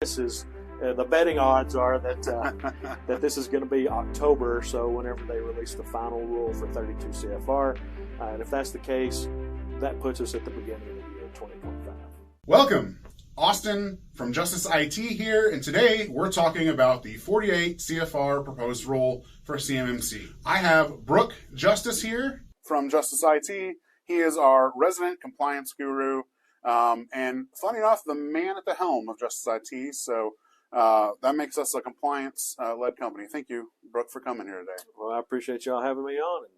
this is the betting odds are that that this is going to be October, so whenever they release the final rule for 32 CFR, and if that's the case, that puts us at the beginning of the year 2025. Welcome, Austin from Justice IT here, and today we're talking about the 48 CFR proposed rule for CMMC. I have Brooke Justice here from Justice IT. He is our resident compliance guru, and funny enough, the man at the helm of Justice IT, so that makes us a compliance-led company. Thank you, Brooke, for coming here today. Well, I appreciate y'all having me on and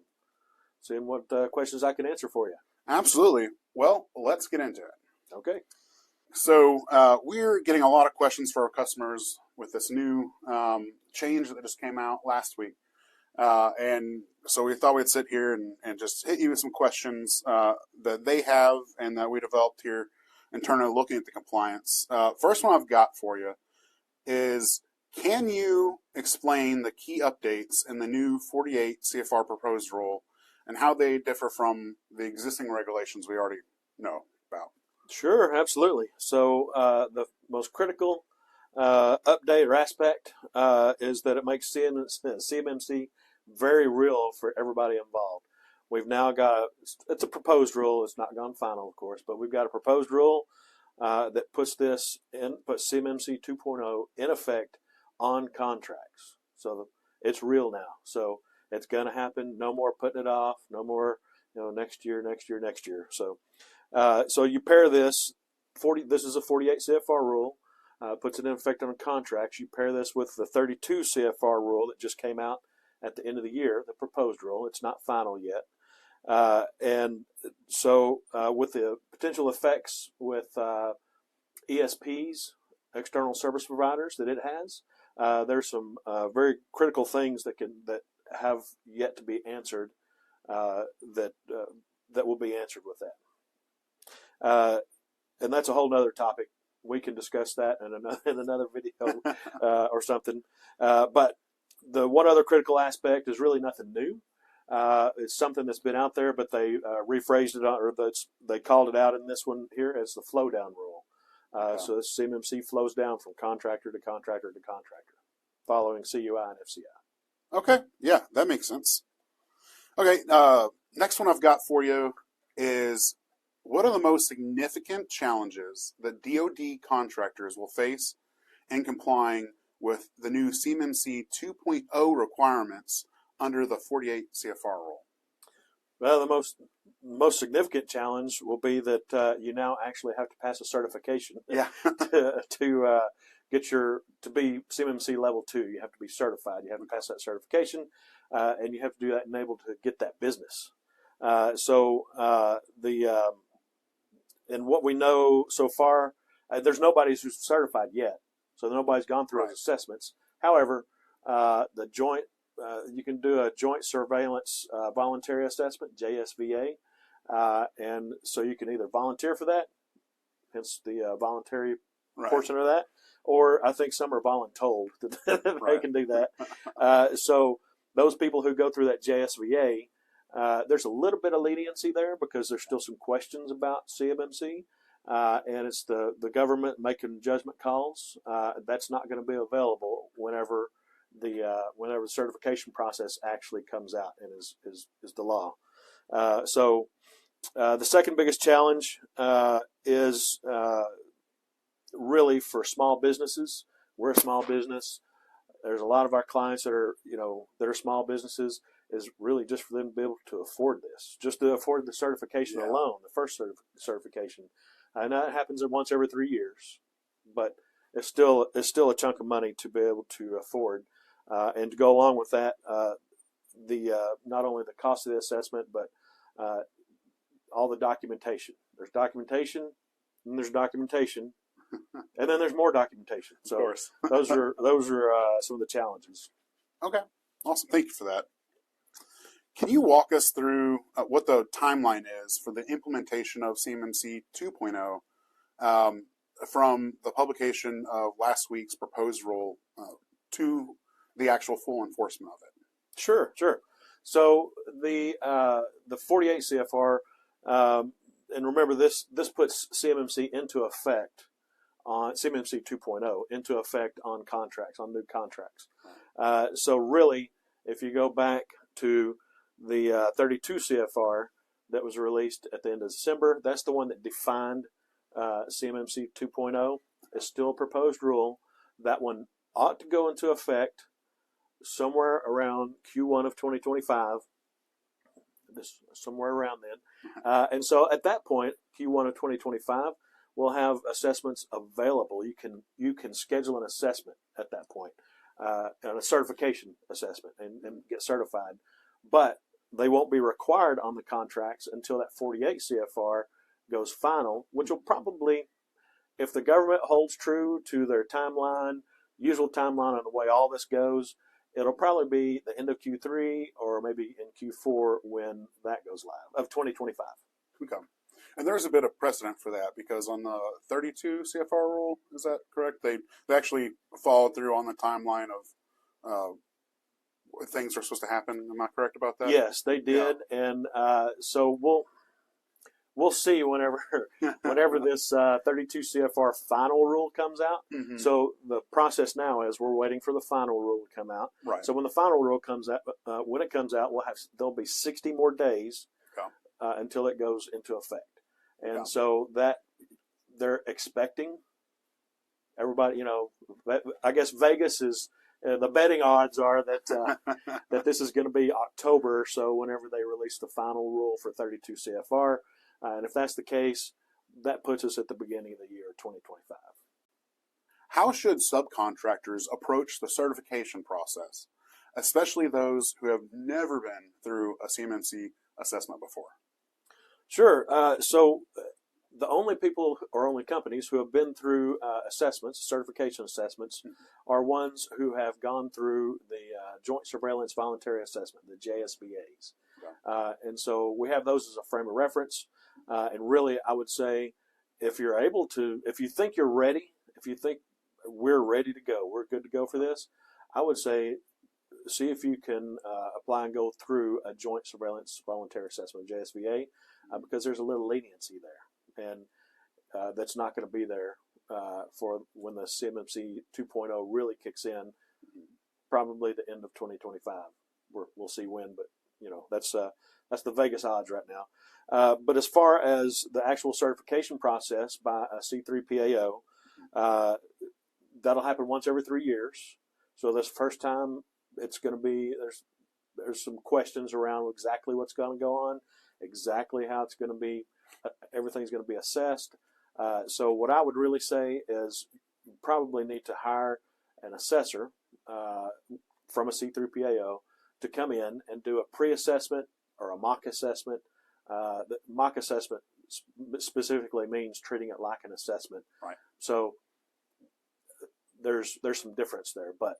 seeing what questions I can answer for you. Absolutely. Well, let's get into it. Okay. So we're getting a lot of questions for our customers with this new change that just came out last week. And so we thought we'd sit here and just hit you with some questions that they have and that we developed here internally looking at the compliance. First one I've got for you is, can you explain the key updates in the new 48 CFR proposed rule and how they differ from the existing regulations we already know about? Sure, absolutely. So the most critical update or aspect is that it makes CMMC very real for everybody involved. We've now got it's a proposed rule. It's not gone final, of course, but we've got a proposed rule that puts CMMC 2.0 in effect on contracts. So it's real now. So it's going to happen. No more putting it off. No more, next year. So so you pair this. This is a 48 CFR rule. Puts it in effect on contracts. You pair this with the 32 CFR rule that just came out at the end of the year, the proposed rule. It's not final yet. And so with the potential effects with ESPs, external service providers, that it has, there's some very critical things that have yet to be answered that will be answered with that. And that's a whole nother topic. We can discuss that in another video or something. But the one other critical aspect is really nothing new. It's something that's been out there, but they rephrased it, or they called it out in this one here as the flow down rule. So this CMMC flows down from contractor to contractor to contractor, following CUI and FCI. Okay, yeah, that makes sense. Okay, next one I've got for you is, what are the most significant challenges that DoD contractors will face in complying with the new CMMC 2.0 requirements under the 48 CFR rule? Well, the most significant challenge will be that you now actually have to pass a certification. Yeah. to get be CMMC level 2. You have to be certified. You have to pass that certification, and you have to do that and able to get that business. And what we know so far, there's nobody who's certified yet, so nobody's gone through those assessments. However, the joint you can do a joint surveillance voluntary assessment, JSVA, and so you can either volunteer for that, hence the voluntary portion of that, or I think some are voluntold that they can do that. So those people who go through that JSVA, there's a little bit of leniency there because there's still some questions about CMMC, and it's the government making judgment calls. That's not going to be available whenever the certification process actually comes out and is the law. So the second biggest challenge is really for small businesses. We're a small business. There's a lot of our clients that are small businesses. Is really just for them to be able to afford this, just to afford the certification alone, the first certification. And that happens once every 3 years, but it's still a chunk of money to be able to afford. And to go along with that, not only the cost of the assessment, but all the documentation. There's documentation, and there's documentation, and then there's more documentation. So of course. those are some of the challenges. Okay, awesome. Thank you for that. Can you walk us through what the timeline is for the implementation of CMMC 2.0 from the publication of last week's proposed rule to the actual full enforcement of it? Sure. So the 48 CFR, and remember this puts CMMC into effect on CMMC 2.0 into effect on contracts, on new contracts. So really, if you go back to the 32 CFR that was released at the end of December, that's the one that defined CMMC 2.0. It's still a proposed rule. That one ought to go into effect somewhere around Q1 of 2025, somewhere around then. And so at that point, Q1 of 2025, we'll have assessments available. You can schedule an assessment at that point, and a certification assessment, and get certified. But they won't be required on the contracts until that 48 CFR goes final, which will probably, if the government holds true to their timeline, usual timeline on the way all this goes, it'll probably be the end of Q3 or maybe in Q4 when that goes live of 2025. Okay. And there's a bit of precedent for that because on the 32 CFR rule, is that correct? They actually followed through on the timeline of things are supposed to happen. Am I correct about that? Yes, they did, yeah. And so we'll see whenever this 32 CFR final rule comes out. Mm-hmm. So the process now is we're waiting for the final rule to come out. Right. So when the final rule comes out, when it comes out, there'll be 60 more days until it goes into effect. And so that they're expecting everybody, I guess Vegas is, the betting odds are that that this is going to be October. So whenever they release the final rule for 32 CFR, and if that's the case, that puts us at the beginning of the year 2025. How should subcontractors approach the certification process, especially those who have never been through a CMMC assessment before? Sure. So the only people or only companies who have been through assessments, certification assessments, are ones who have gone through the Joint Surveillance Voluntary Assessment, the JSVAs. Okay. And so we have those as a frame of reference. And really, I would say, if you think you're ready, if you think we're ready to go, we're good to go for this, I would say, see if you can apply and go through a Joint Surveillance Voluntary Assessment, JSVA, because there's a little leniency there. And that's not going to be there for when the CMMC 2.0 really kicks in, probably the end of 2025. We'll see when, but that's the Vegas odds right now. But as far as the actual certification process by a C3PAO, that'll happen once every 3 years. So this first time, it's going to be there's some questions around exactly what's going to go on, exactly how it's going to be. Everything's going to be assessed. So what I would really say is you probably need to hire an assessor from a C3PAO to come in and do a pre-assessment or a mock assessment. The mock assessment specifically means treating it like an assessment. Right. So there's some difference there, but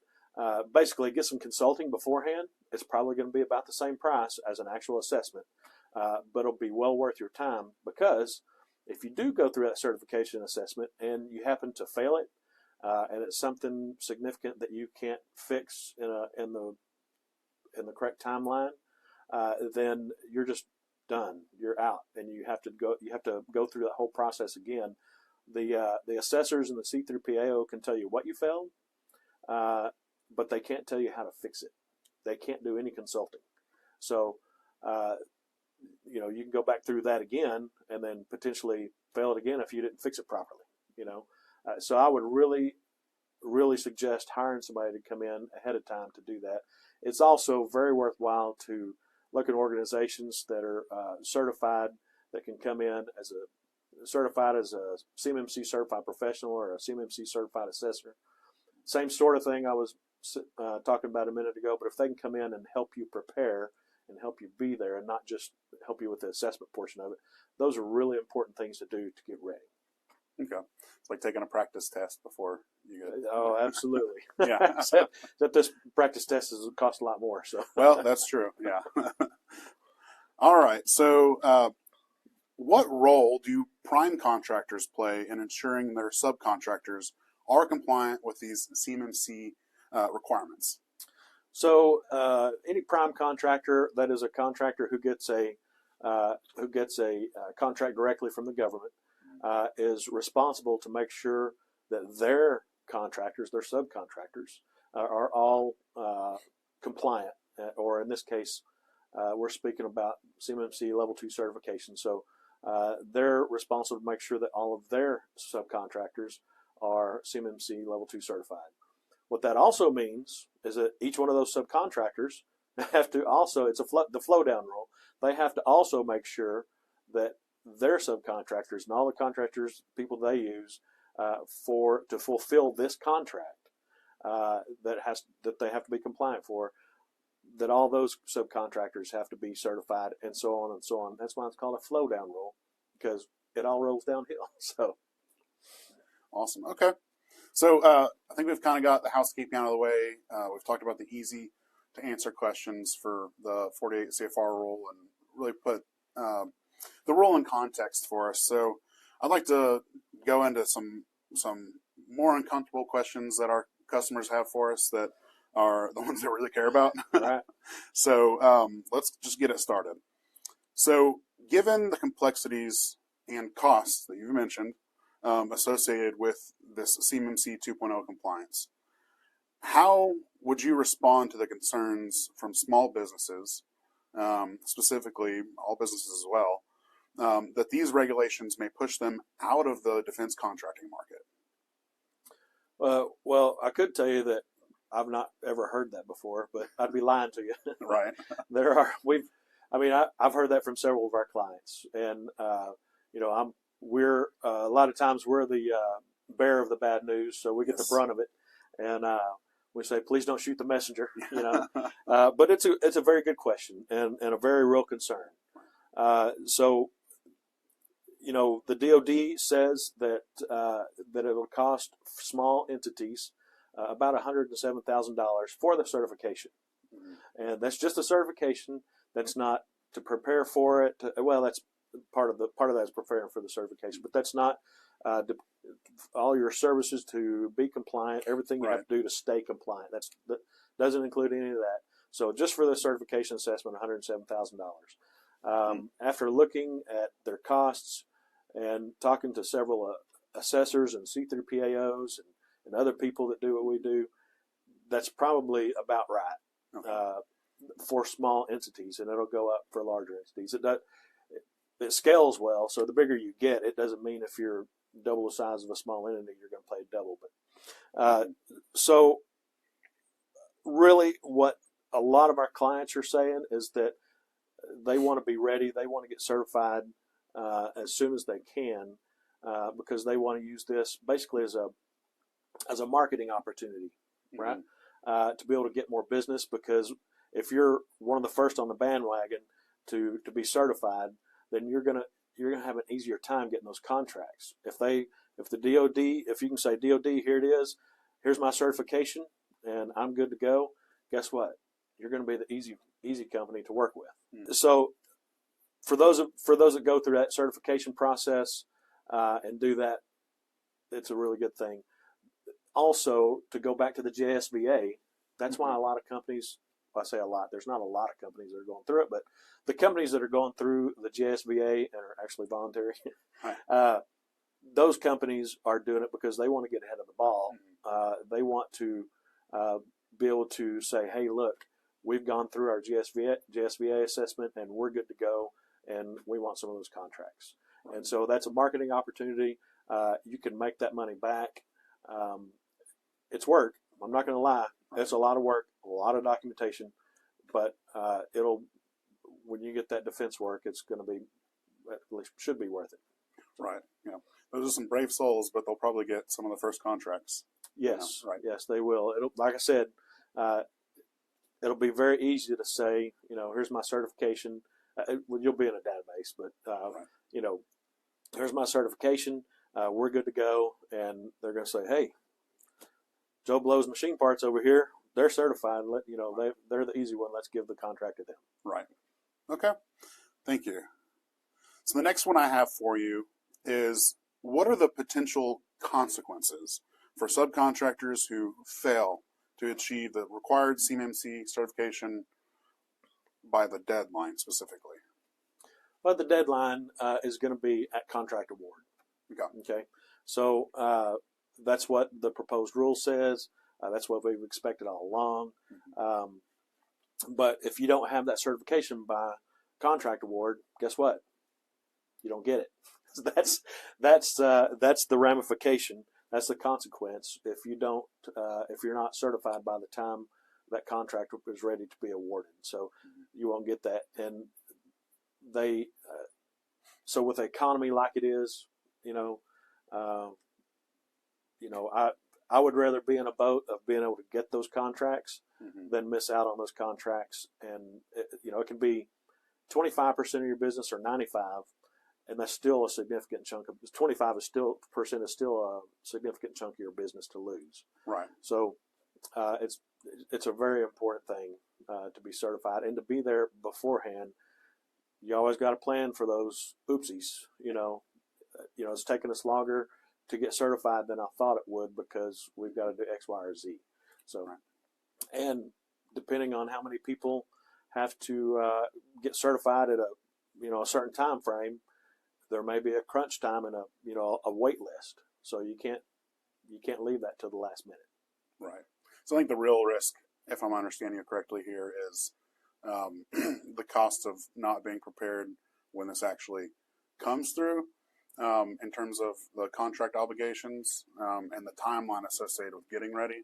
basically get some consulting beforehand. It's probably going to be about the same price as an actual assessment. But it'll be well worth your time, because if you do go through that certification assessment and you happen to fail it, and it's something significant that you can't fix in the correct timeline, then you're just done. You're out, and you have to go through that whole process again. The assessors and the C3PAO can tell you what you failed, but they can't tell you how to fix it. They can't do any consulting. So you can go back through that again and then potentially fail it again if you didn't fix it properly. So I would really, really suggest hiring somebody to come in ahead of time to do that. It's also very worthwhile to look at organizations that are certified, that can come in as certified as a CMMC certified professional or a CMMC certified assessor. Same sort of thing I was talking about a minute ago, but if they can come in and help you prepare and help you be there and not just help you with the assessment portion of it, those are really important things to do to get ready. Okay. It's like taking a practice test before you go. Oh, absolutely. Yeah. Except this practice test cost a lot more. So. Well, that's true. Yeah. All right. So what role do prime contractors play in ensuring their subcontractors are compliant with these CMMC requirements? So any prime contractor, that is a contractor who gets a contract directly from the government, is responsible to make sure that their contractors, their subcontractors, are all compliant, or in this case, we're speaking about CMMC Level 2 certification. So they're responsible to make sure that all of their subcontractors are CMMC Level 2 certified. What that also means is that each one of those subcontractors have to also, it's the flow down rule, they have to also make sure that their subcontractors and all the contractors, people they use to fulfill this contract that they have to be compliant for, that all those subcontractors have to be certified, and so on and so on. That's why it's called a flow down rule, because it all rolls downhill. So awesome. Okay. So I think we've kind of got the housekeeping out of the way. We've talked about the easy to answer questions for the 48 CFR rule and really put the rule in context for us. So I'd like to go into some more uncomfortable questions that our customers have for us that are the ones that we really care about. Right. So let's just get it started. So given the complexities and costs that you mentioned associated with this CMMC 2.0 compliance, how would you respond to the concerns from small businesses, specifically all businesses as well, that these regulations may push them out of the defense contracting market? Well, I could tell you that I've not ever heard that before, but I'd be lying to you. Right. I've heard that from several of our clients, and we're a lot of times we're the bearer of the bad news, so we get the brunt of it, and we say, please don't shoot the messenger, but it's a very good question and a very real concern. So the DoD says that it will cost small entities about $107,000 for the certification, and that's just a certification. That's not to prepare for it. That's part of that is preparing for the certification, but that's not all your services to be compliant. Everything you have to do to stay compliant. That doesn't include any of that. So just for the certification assessment, $107,000. After looking at their costs and talking to several assessors and see-through PAOs and other people that do what we do, that's probably about right for small entities, and it'll go up for larger entities. It scales well, so the bigger you get, it doesn't mean if you're double the size of a small entity, you're going to pay double. But so really what a lot of our clients are saying is that they want to be ready. They want to get certified as soon as they can because they want to use this basically as a marketing opportunity, right? To be able to get more business, because if you're one of the first on the bandwagon to be certified, then you're gonna have an easier time getting those contracts. If the DoD, if you can say, DoD, here it is, here's my certification, and I'm good to go. Guess what? You're going to be the easy company to work with. So for those that go through that certification process and do that, it's a really good thing. Also, to go back to the JSVA, that's why a lot of companies, I say a lot, there's not a lot of companies that are going through it, but the companies that are going through the JSVA and are actually voluntary, those companies are doing it because they want to get ahead of the ball. They want to be able to say, hey, look, we've gone through our JSVA assessment and we're good to go, and we want some of those contracts. And so that's a marketing opportunity. You can make that money back. It's work. I'm not going to lie. It's a lot of work, a lot of documentation, but when you get that defense work, it's going to be, at least should be worth it. Right. Yeah. Those are some brave souls, but they'll probably get some of the first contracts. Yes. Right. Yes, they will. Like I said, it'll be very easy to say, here's my certification. You'll be in a database, but here's my certification. We're good to go, and they're going to say, hey, Joe Blow's machine parts over here, they're certified. They're the easy one. Let's give the contract to them. Right. Okay. Thank you. So the next one I have for you is, what are the potential consequences for subcontractors who fail to achieve the required CMMC certification by the deadline specifically? Well, the deadline is going to be at contract award. Okay. So that's what the proposed rule says. That's what we've expected all along. But if you don't have that certification by contract award, guess what? You don't get it. That's the ramification. That's the consequence if you don't if you're not certified by the time that contract is ready to be awarded. So you won't get that. And they so with the economy like it is, I would rather be in a boat of being able to get those contracts than miss out on those contracts. And it can be 25% of your business or 95%. And that's still a significant chunk of 25% is still a significant chunk of your business to lose. Right. So it's a very important thing to be certified and to be there beforehand. You always got to plan for those oopsies. It's taken us longer to get certified than I thought it would because we've got to do X, Y, or Z. So, and depending on how many people have to get certified at a certain time frame, there may be a crunch time and a wait list. So you can't leave that till the last minute. Right. So I think the real risk, if I'm understanding you correctly here, is the cost of not being prepared when this actually comes through, in terms of the contract obligations and the timeline associated with getting ready,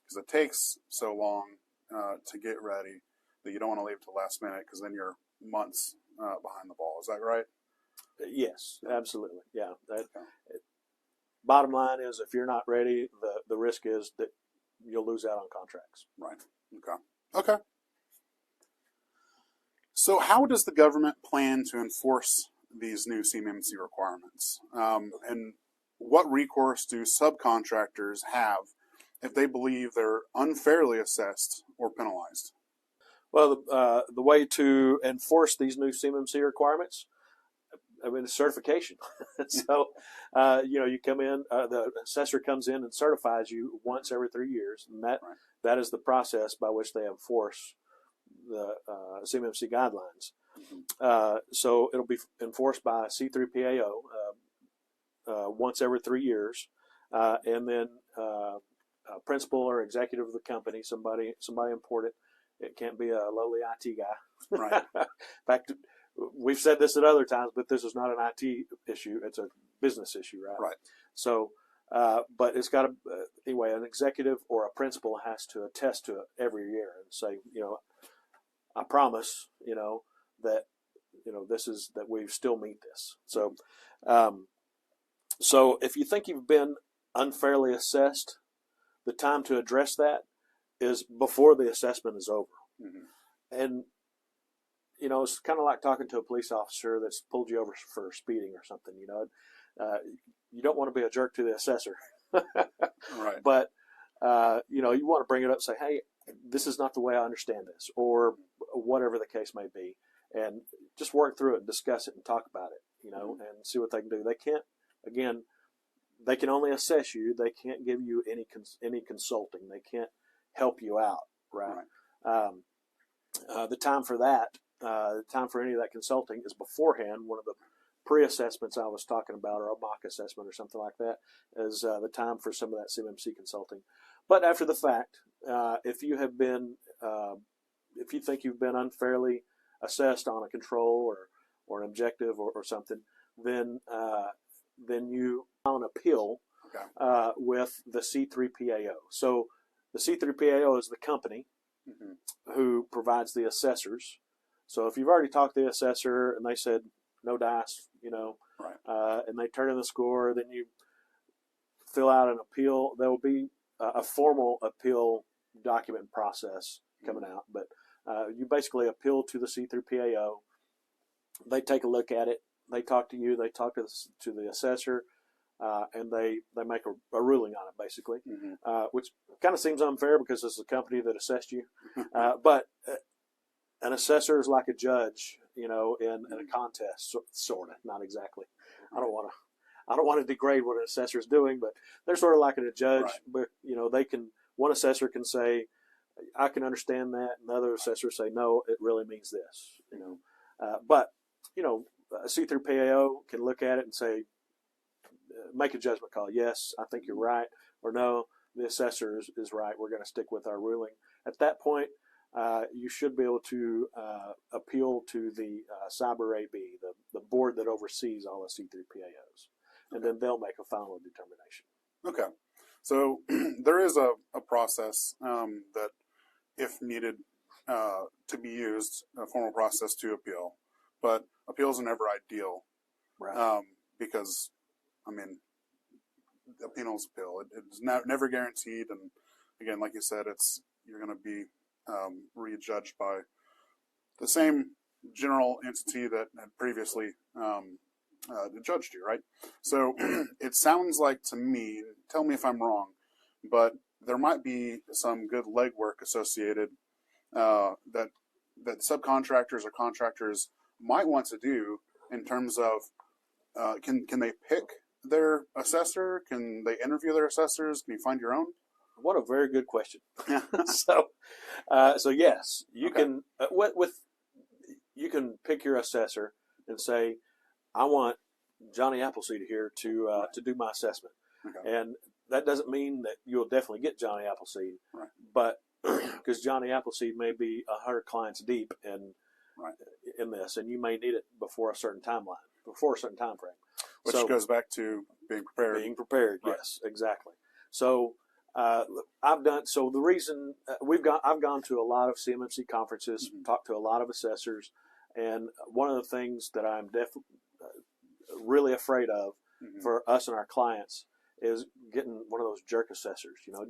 because it takes so long to get ready that you don't want to leave it to the last minute because then you're months behind the ball. Is that right? Yes, absolutely. Yeah. Bottom line is, if you're not ready, the risk is that you'll lose out on contracts. Right. Okay. So how does the government plan to enforce these new CMMC requirements? And what recourse do subcontractors have if they believe they're unfairly assessed or penalized? Well, the way to enforce these new CMMC requirements, it's certification. So, you come in, the assessor comes in and certifies you once every 3 years, and that is the process by which they enforce the CMMC guidelines. So it'll be enforced by C3PAO once every 3 years, and then a principal or executive of the company, somebody important. It can't be a lowly IT guy. Right. In fact, we've said this at other times, but this is not an IT issue. It's a business issue, right? Right. So, but it's got to, anyway, an executive or a principal has to attest to it every year and say, I promise, that, that we still meet this. So, so if you think you've been unfairly assessed, the time to address that is before the assessment is over. And, it's kind of like talking to a police officer that's pulled you over for speeding or something, you don't want to be a jerk to the assessor. Right. But, you want to bring it up and say, hey, this is not the way I understand this, or whatever the case may be. And just work through it and discuss it and talk about it, and see what they can do. They can't, again, they can only assess you. They can't give you any consulting. They can't help you out, right? The time for that, the time for any of that consulting is beforehand. One of the pre-assessments I was talking about, or a mock assessment or something like that, is the time for some of that CMMC consulting. But after the fact, if you have been, if you think you've been unfairly assessed on a control or an objective or something, then you file an appeal with the C3PAO. So the C3PAO is the company who provides the assessors. So if you've already talked to the assessor and they said no dice, and they turn in the score, then you fill out an appeal. There will be a formal appeal document process coming out, but you basically appeal to the C3PAO. They take a look at it. They talk to you. They talk to the assessor, and they make a ruling on it, basically, which kind of seems unfair because it's the company that assessed you. But an assessor is like a judge, in a contest, sort of, not exactly. I don't want to degrade what an assessor is doing, but they're sort of like a judge. But one assessor can say, I can understand that, and the other assessors say, no, it really means this. But a C3PAO can look at it and say, make a judgment call. Yes, I think you're right, or no, the assessor is right. We're going to stick with our ruling. At that point, you should be able to appeal to the Cyber AB, the board that oversees all the C3PAOs, and then they'll make a final determination. Okay. So there is a process that, if needed, to be used, a formal process to appeal. But appeals are never ideal, Right. because, I mean, appeals appeal. It's never guaranteed, and again, like you said, you're going to be rejudged by the same general entity that had previously judged you, right? So it sounds like to me, tell me if I'm wrong, but there might be some good legwork associated that subcontractors or contractors might want to do in terms of can they pick their assessor? Can they interview their assessors? Can you find your own? What a very good question. So yes, you can you can pick your assessor and say, I want Johnny Appleseed here to do my assessment, and that doesn't mean that you'll definitely get Johnny Appleseed, but because Johnny Appleseed may be 100 clients deep in this, and you may need it before a certain timeline, before a certain time frame. Which goes back to being prepared. Being prepared, yes, exactly. So the reason I've gone to a lot of CMMC conferences, talked to a lot of assessors, and one of the things that I'm really afraid of for us and our clients is getting one of those jerk assessors. You know,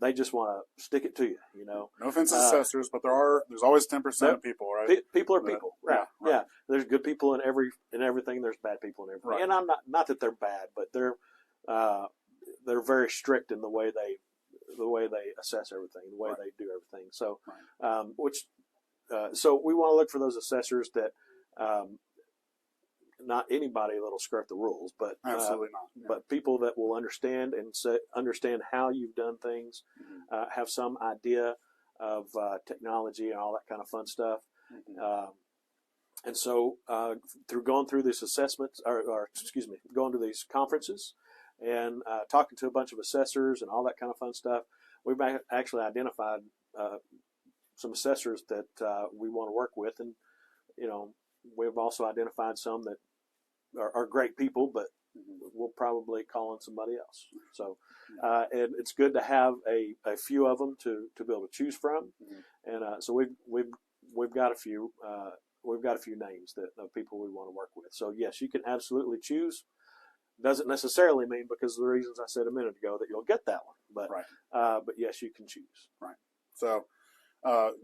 they just want to stick it to you. You know, no offense to assessors, but there's always 10% of people, right? People are people, right? Yeah, there's good people in everything. There's bad people in everything, and I'm not that they're bad, but they're very strict in the way they assess everything, the way they do everything. So, so we want to look for those assessors that not anybody that'll skirt the rules, but absolutely not. Yeah. But people that will understand and understand how you've done things, have some idea of technology and all that kind of fun stuff. And so through going through these assessments, going to these conferences and talking to a bunch of assessors and all that kind of fun stuff, we've actually identified some assessors that we want to work with, and we've also identified some that are great people, but we'll probably call on somebody else. So, and it's good to have a few of them to be able to choose from, and so we've got a few names of people we want to work with. So yes, you can absolutely choose. Doesn't necessarily mean, because of the reasons I said a minute ago, that you'll get that one, but yes, you can choose. Right. So.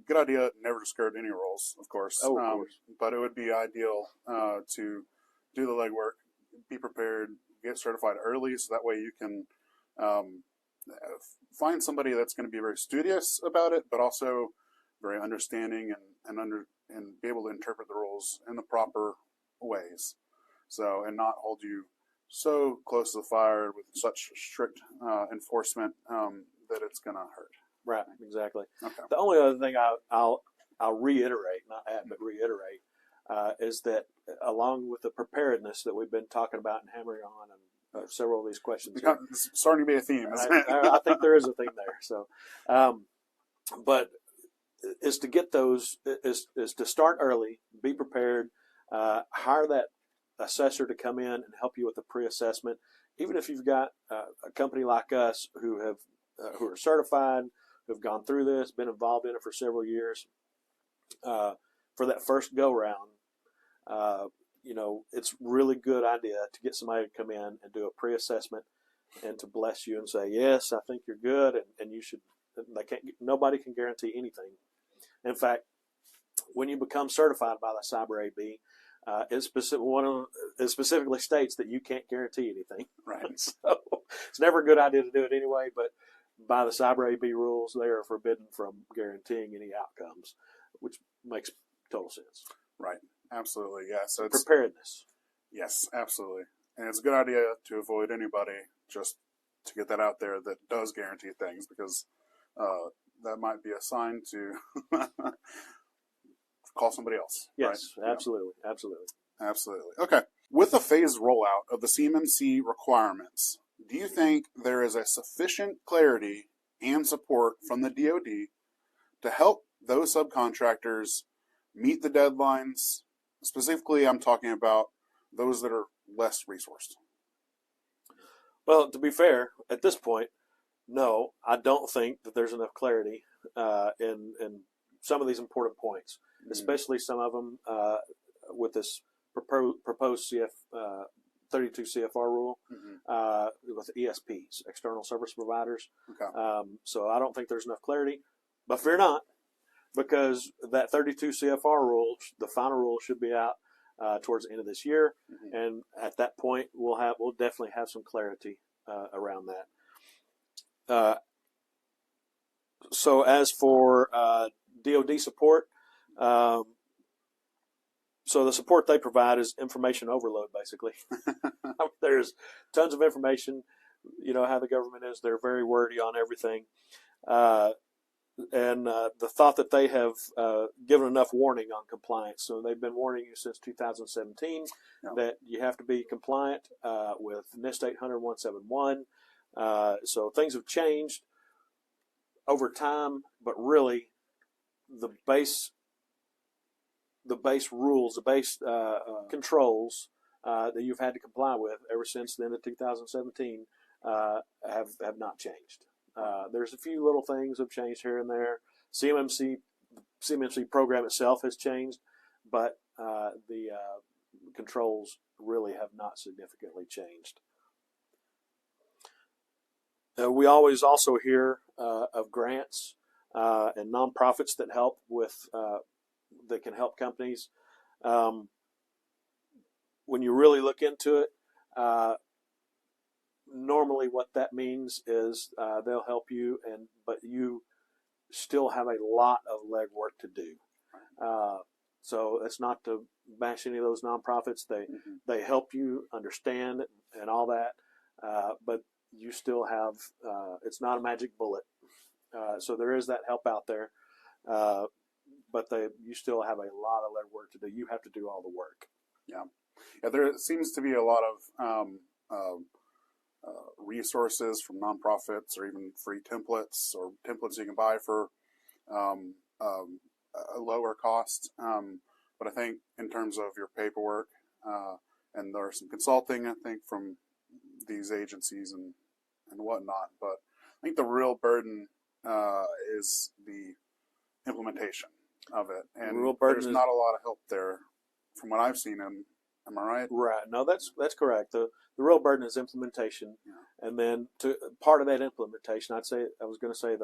Good idea. Never to skirt any rules, of course. Oh, of course. But it would be ideal to do the legwork, be prepared, get certified early, so that way you can find somebody that's going to be very studious about it, but also very understanding and be able to interpret the rules in the proper ways. So, and not hold you so close to the fire with such strict enforcement that it's going to hurt. Right, exactly. Okay. The only other thing I'll reiterate, not add, but reiterate, is that along with the preparedness that we've been talking about and hammering on, and several of these questions, it's starting to be a theme. I think there is a theme there. So, but is to get those is to start early, be prepared, hire that assessor to come in and help you with the pre-assessment. Even if you've got a company like us who are certified, who've gone through this, been involved in it for several years, for that first go round, it's really good idea to get somebody to come in and do a pre-assessment and to bless you and say, yes, I think you're good, and you should. Nobody can guarantee anything. In fact, when you become certified by the Cyber AB, it specifically states that you can't guarantee anything. Right. So it's never a good idea to do it anyway, but by the Cyber AB rules, they are forbidden from guaranteeing any outcomes, which makes total sense. Right. Absolutely. Yeah. So it's preparedness. Yes, absolutely. And it's a good idea to avoid anybody, just to get that out there, that does guarantee things, because that might be a sign to call somebody else. Yes, right? absolutely. Absolutely. Absolutely. Okay. With the phased rollout of the CMMC requirements, do you think there is a sufficient clarity and support from the DoD to help those subcontractors meet the deadlines? Specifically, I'm talking about those that are less resourced. Well, to be fair, at this point, no, I don't think that there's enough clarity in some of these important points, especially some of them with this proposed 32 CFR rule with ESPs, external service providers. Okay. So I don't think there's enough clarity, but fear not, because that 32 CFR rule, the final rule, should be out towards the end of this year, and at that point we'll definitely have some clarity around that. So as for DoD support, so the support they provide is information overload, basically. There's tons of information. You know how the government is; they're very wordy on everything. And the thought that they have given enough warning on compliance. So they've been warning you since 2017 that you have to be compliant with NIST 800-171. So things have changed over time, but really the base rules, the base controls that you've had to comply with ever since the end of 2017 have not changed. There's a few little things have changed here and there. CMMC program itself has changed, but the controls really have not significantly changed. We always also hear of grants and nonprofits that help with that can help companies. When you really look into it, normally what that means is they'll help you, but you still have a lot of legwork to do. So that's not to bash any of those nonprofits. They help you understand and all that, but you still have it's not a magic bullet. So there is that help out there, but you still have a lot of legwork to do. You have to do all the work. Yeah. There seems to be a lot of resources from nonprofits, or even free templates, or templates you can buy for a lower cost. But I think in terms of your paperwork, and there's some consulting, I think, from these agencies and whatnot. But I think the real burden is the implementation of it. And there's not a lot of help there from what I've seen. Am I right? Right. No, that's correct. The real burden is implementation, and then part of that implementation, I was going to say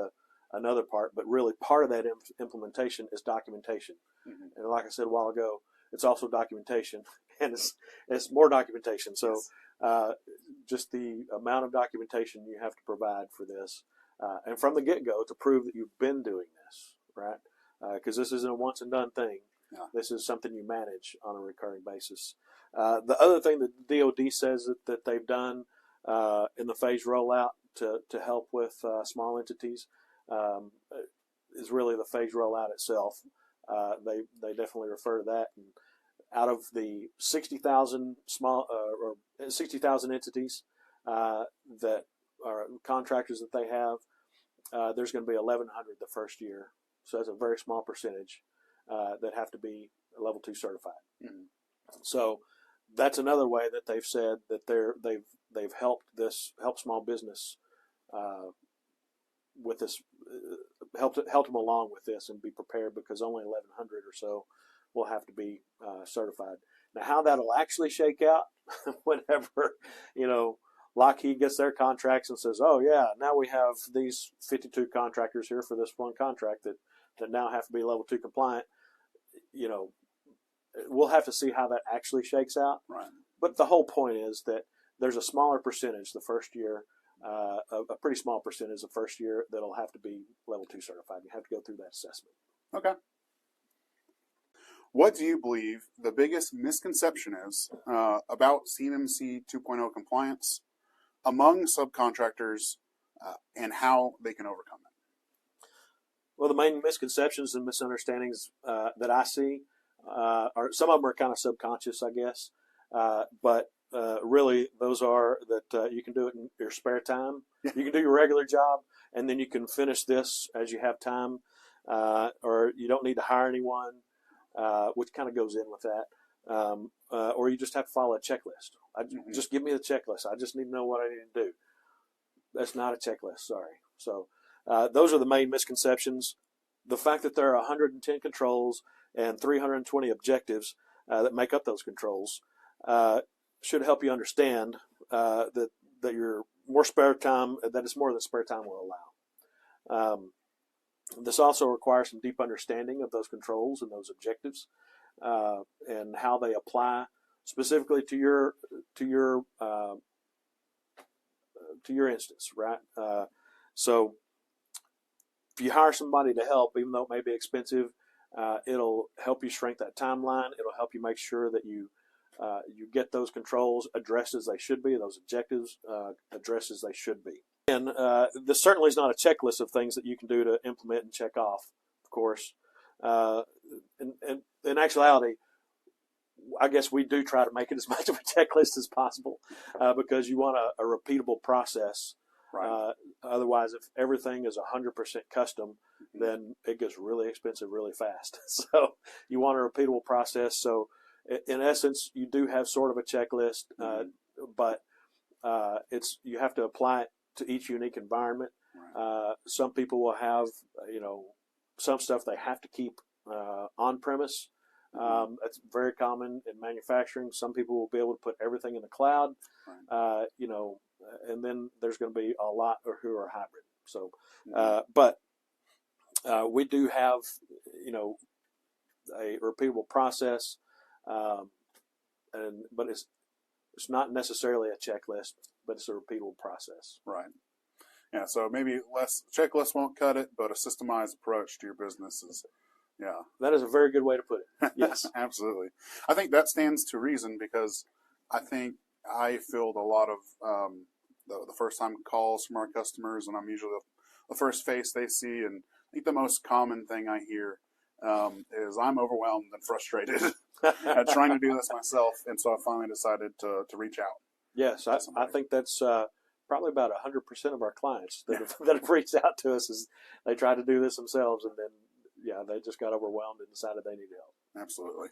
another part, but really part of that implementation is documentation. And like I said a while ago, it's also documentation, and it's more documentation. So just the amount of documentation you have to provide for this, and from the get-go to prove that you've been doing this, right? Because this isn't a once and done thing. Yeah. This is something you manage on a recurring basis. The other thing that the DoD says that they've done in the phase rollout to help with small entities is really the phase rollout itself. They definitely refer to that. And out of the 60,000 or 60,000 entities that are contractors that they have, there's going to be 1,100 the first year. So that's a very small percentage that have to be level 2 certified. So that's another way that they've said that they've helped small business with this, helped them along with this and be prepared, because only 1,100 or so will have to be certified. Now, how that'll actually shake out, whenever Lockheed gets their contracts and says, "Oh yeah, now we have these 52 contractors here for this one contract that now have to be level 2 compliant," we'll have to see how that actually shakes out. Right. But the whole point is that there's a smaller percentage the first year, a pretty small percentage the first year that'll have to be level 2 certified. You have to go through that assessment. Okay. What do you believe the biggest misconception is about CMMC 2.0 compliance among subcontractors, and how they can overcome it? Well, the main misconceptions and misunderstandings that I see are, some of them are kind of subconscious, I guess. But really, those are that you can do it in your spare time. You can do your regular job, and then you can finish this as you have time, or you don't need to hire anyone, which kind of goes in with that. Or you just have to follow a checklist. Just give me the checklist. I just need to know what I need to do. That's not a checklist, sorry. So those are the main misconceptions. The fact that there are 110 controls and 320 objectives that make up those controls should help you understand that your more spare time, that it's more than spare time will allow. This also requires some deep understanding of those controls and those objectives and how they apply specifically to your instance, right? So if you hire somebody to help, even though it may be expensive, it'll help you shrink that timeline. It'll help you make sure that you get those controls addressed as they should be, those objectives addressed as they should be. And this certainly is not a checklist of things that you can do to implement and check off, of course. In actuality, I guess we do try to make it as much of a checklist as possible because you want a repeatable process. Right. Otherwise, if everything is 100% custom, then it gets really expensive really fast. So you want a repeatable process. So in essence, you do have sort of a checklist, but you have to apply it to each unique environment. Right. Some people will have, some stuff they have to keep on premise. That's very common in manufacturing. Some people will be able to put everything in the cloud, right. And then there's going to be a lot who are hybrid. So, but we do have, a repeatable process, but it's not necessarily a checklist, but it's a repeatable process. Right. Yeah. So maybe checklist won't cut it, but a systemized approach to your business is. Yeah, that is a very good way to put it. Yes, absolutely. I think that stands to reason because I think I filled a lot of the first time calls from our customers, and I'm usually the first face they see. And I think the most common thing I hear is I'm overwhelmed and frustrated at trying to do this myself, and so I finally decided to reach out. Yes, I think that's probably about 100% of our clients that have reached out to us is they try to do this themselves, and then. Yeah, they just got overwhelmed and decided they needed help. Absolutely.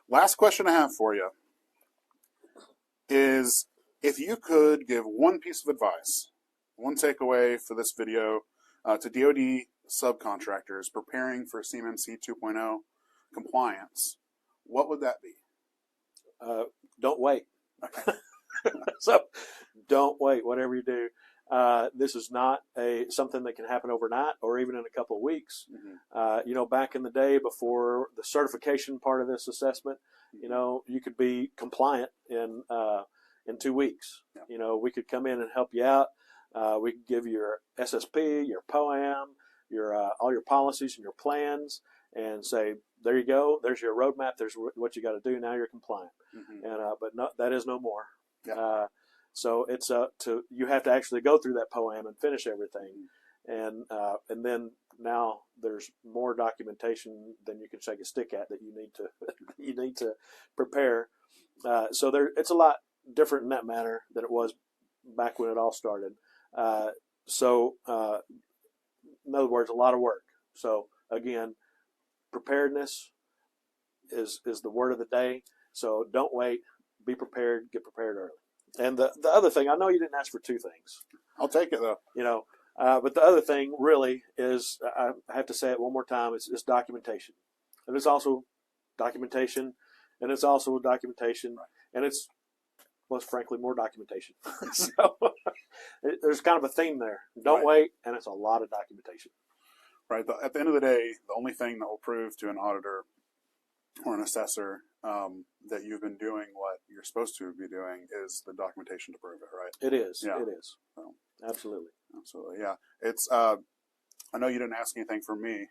Last question I have for you is if you could give one piece of advice, one takeaway for this video to DoD subcontractors preparing for CMMC 2.0 compliance, what would that be? Don't wait. Okay. So don't wait, whatever you do. This is not something that can happen overnight or even in a couple of weeks. Back in the day before the certification part of this assessment, you could be compliant in 2 weeks. Yeah. We could come in and help you out. We could give you your SSP, your POAM, all your policies and your plans, and say, there you go. There's your roadmap. There's what you got to do. Now you're compliant. But that is no more. Yeah. So it's you have to actually go through that POAM and finish everything, and then now there's more documentation than you can shake a stick at that you need to prepare. So it's a lot different in that manner than it was back when it all started. So in other words, a lot of work. So again, preparedness is the word of the day. So don't wait. Be prepared. Get prepared early. And the other thing, I know you didn't ask for two things. I'll take it though. But the other thing really is, I have to say it one more time, it's documentation. And it's also documentation, and it's also documentation, and it's, most frankly, more documentation. So there's kind of a theme there. Don't wait, and it's a lot of documentation. Right. At the end of the day, the only thing that will prove to an auditor or an assessor that you've been doing what you're supposed to be doing is the documentation to prove it, right? It is. Yeah. It is. So, absolutely. Absolutely. Yeah. It's. I know you didn't ask anything from me,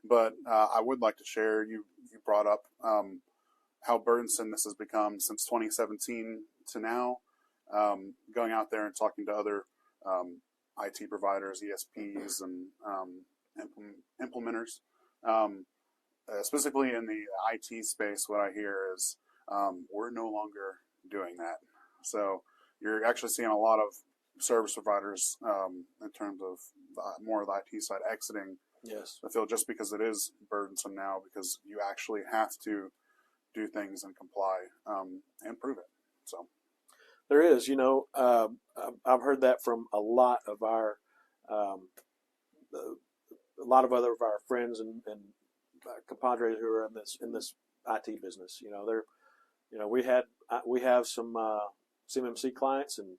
but I would like to share. You brought up how burdensome this has become since 2017 to now. Going out there and talking to other IT providers, ESPs, and implementers. Specifically in the IT space, what I hear is We're no longer doing that. So you're actually seeing a lot of service providers in terms of more of the IT side exiting Yes. the field just because it is burdensome now, because you actually have to do things and comply and prove it. So There is, I've heard that from a lot of our, a lot of other of our friends and compadres who are in this IT business. We have some CMMC clients, and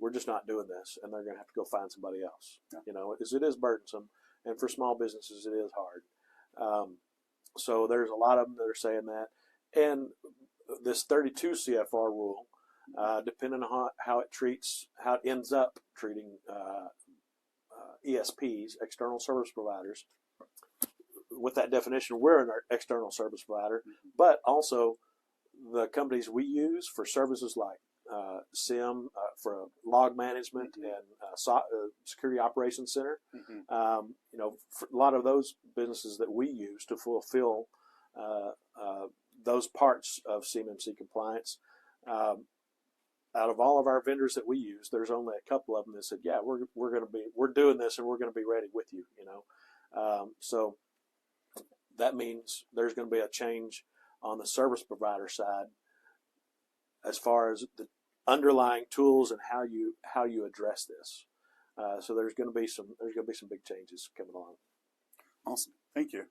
we're just not doing this, and they're going to have to go find somebody else. Yeah. It is burdensome, and for small businesses, it is hard. So there's a lot of them that are saying that, and this 32 CFR rule, depending on how it ends up treating ESPs, external service providers. With that definition, we're an external service provider, but also the companies we use for services like SIM for log management and security operations center. For a lot of those businesses that we use to fulfill those parts of CMMC compliance. Out of all of our vendors that we use, there's only a couple of them that said, "Yeah, we're doing this, and we're going to be ready with you." So that means there's going to be a change on the service provider side as far as the underlying tools and how you address this. So there's going to be some big changes coming along. Awesome, thank you.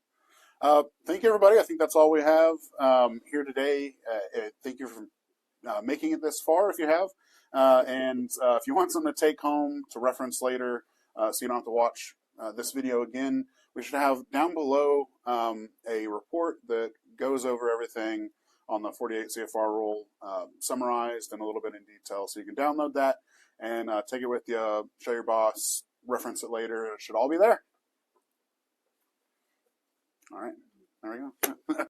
Thank you, everybody. I think that's all we have here today. Thank you for making it this far, if you have. And if you want something to take home to reference later, so you don't have to watch this video again, we should have down below a report that goes over everything on the 48 CFR rule, summarized and a little bit in detail. So you can download that and take it with you, show your boss, reference it later. It should all be there. All right, there we go.